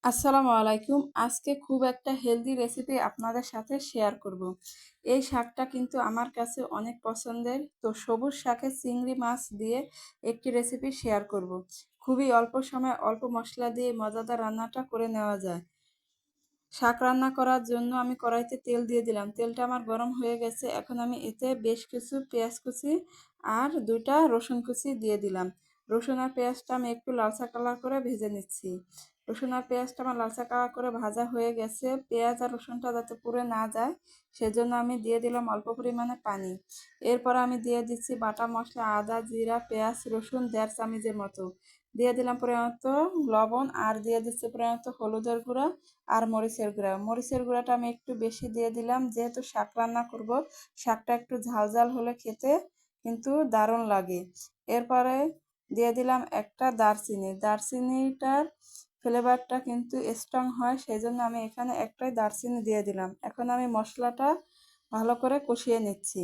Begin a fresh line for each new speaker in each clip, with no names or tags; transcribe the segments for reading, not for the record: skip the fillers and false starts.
আসসালামু আলাইকুম। আজকে খুব একটা হেলদি রেসিপি আপনাদের সাথে শেয়ার করব। এই শাকটা কিন্তু আমার কাছে অনেক পছন্দের। তো সবুজ শাকে চিংড়ি মাছ দিয়ে একটি রেসিপি শেয়ার করব। খুবই অল্প সময় অল্প মশলা দিয়ে মজাদার রান্নাটা করে নেওয়া যায়। শাক রান্না করার জন্য আমি কড়াইতে তেল দিয়ে দিলাম। তেলটা আমার গরম হয়ে গেছে। এখন আমি এতে বেশ কিছু পেঁয়াজ কুচি আর 2টা রসুন কুচি দিয়ে দিলাম। রসুন আর পেঁয়াজটা আমি একটু লালচা কালার করে ভেজে নিচ্ছি। রসুন আর পেঁয়াজটা আমার লালচা কালার করে ভাজা হয়ে গেছে। পেঁয়াজ আর রসুনটা যাতে পুড়ে না যায় সেজন্য আমি দিয়ে দিলাম অল্প পরিমাণে পানি। এরপর আমি দিয়ে দিচ্ছি বাটা মশলা আদা, জিরা, পেঁয়াজ, রসুন 1.5 চামচের মতো। দিয়ে দিলাম পরিমাণমতো লবণ আর দিয়ে দিচ্ছি পরিমাণমতো হলুদের গুঁড়া আর মরিচের গুঁড়া। মরিচের গুঁড়াটা আমি একটু বেশি দিয়ে দিলাম, যেহেতু শাক রান্না করব। শাকটা একটু ঝাল ঝাল হলে খেতে কিন্তু দারুণ লাগে। এরপরে দিয়ে দিলাম একটা দারচিনি। দারচিনিটার ফ্লেভারটা কিন্তু স্ট্রং হয়, সেই জন্য আমি এখানে একটাই দারচিনি দিয়ে দিলাম। এখন আমি মশলাটা ভালো করে কষিয়ে নিচ্ছি।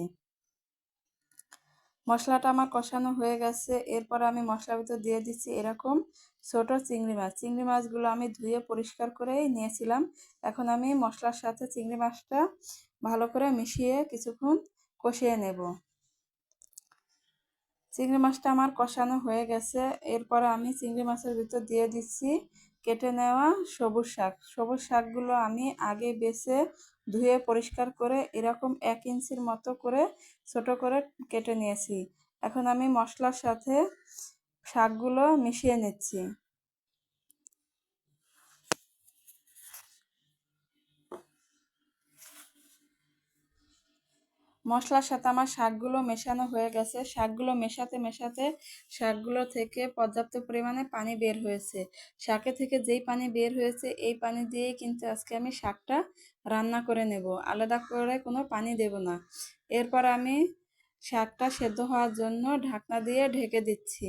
মশলাটা আমার কষানো হয়ে গেছে। এরপর আমি মশলার ভিতর দিয়ে দিচ্ছি এরকম ছোট চিংড়ি মাছ। চিংড়ি মাছগুলো আমি ধুয়ে পরিষ্কার করেই নিয়েছিলাম। এখন আমি মশলার সাথে চিংড়ি মাছটা ভালো করে মিশিয়ে কিছুক্ষণ কষিয়ে নেব। চিংড়ি মাছটা আমার কষানো হয়ে গেছে। এরপরে আমি চিংড়ি মাছের ভিতর দিয়ে দিচ্ছি কেটে নেওয়া সবুজ শাক। সবুজ শাকগুলো আমি আগে বেছে ধুয়ে পরিষ্কার করে এরকম 1 ইঞ্চির মতো করে ছোট করে কেটে নিয়েছি। এখন আমি মশলার সাথে শাকগুলো মিশিয়ে নিচ্ছি। মশলার সাথে আমার শাকগুলো মেশানো হয়ে গেছে। শাকগুলো মেশাতে মেশাতে শাকগুলো থেকে পর্যাপ্ত পরিমাণে পানি বের হয়েছে। শাকে থেকে যেই পানি বের হয়েছে এই পানি দিয়েই কিন্তু আজকে আমি শাকটা রান্না করে নেব। আলাদা করে কোনো পানি দেব না। এরপর আমি শাকটা সেদ্ধ হওয়ার জন্য ঢাকনা দিয়ে ঢেকে দিচ্ছি।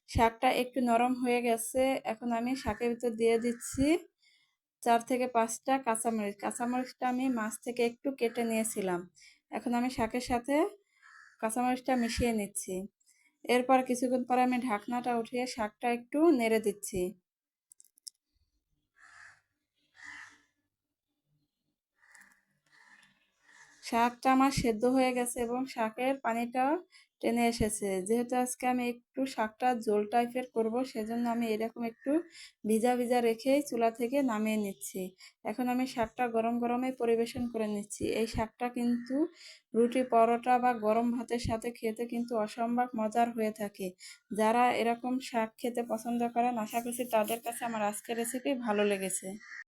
শাকটা একটু নরম হয়ে গেছে। এখন আমি শাকের ভিতর দিয়ে দিচ্ছি 4 থেকে 5টা কাঁচামরিচ। কাঁচামরিচটা আমি মাছ থেকে একটু কেটে নিয়েছিলাম। এখন আমি শাকের সাথে কাঁচামরিচটা মিশিয়ে নিচ্ছি। এরপর কিছুক্ষণ পরে আমি ঢাকনাটা উঠিয়ে শাকটা একটু নেড়ে দিচ্ছি। শাকটা আমার সেদ্ধ হয়ে গেছে এবং শাকের পানিটাও টেনে এসেছে। যেহেতু আজকে আমি একটু শাকটা ঝোল টাইপের করব, সেজন্য আমি এরকম একটু ভিজা ভিজা রেখেই চুলা থেকে নামিয়ে নিচ্ছি। এখন আমি শাকটা গরম গরমে পরিবেশন করে নিচ্ছি। এই শাকটা কিন্তু রুটি, পরোটা বা গরম ভাতের সাথে খেতে কিন্তু অসম্ভব মজার হয়ে থাকে। যারা এরকম শাক খেতে পছন্দ করেন, আশা করছি তাদের কাছে আমার আজকের রেসিপি ভালো লেগেছে।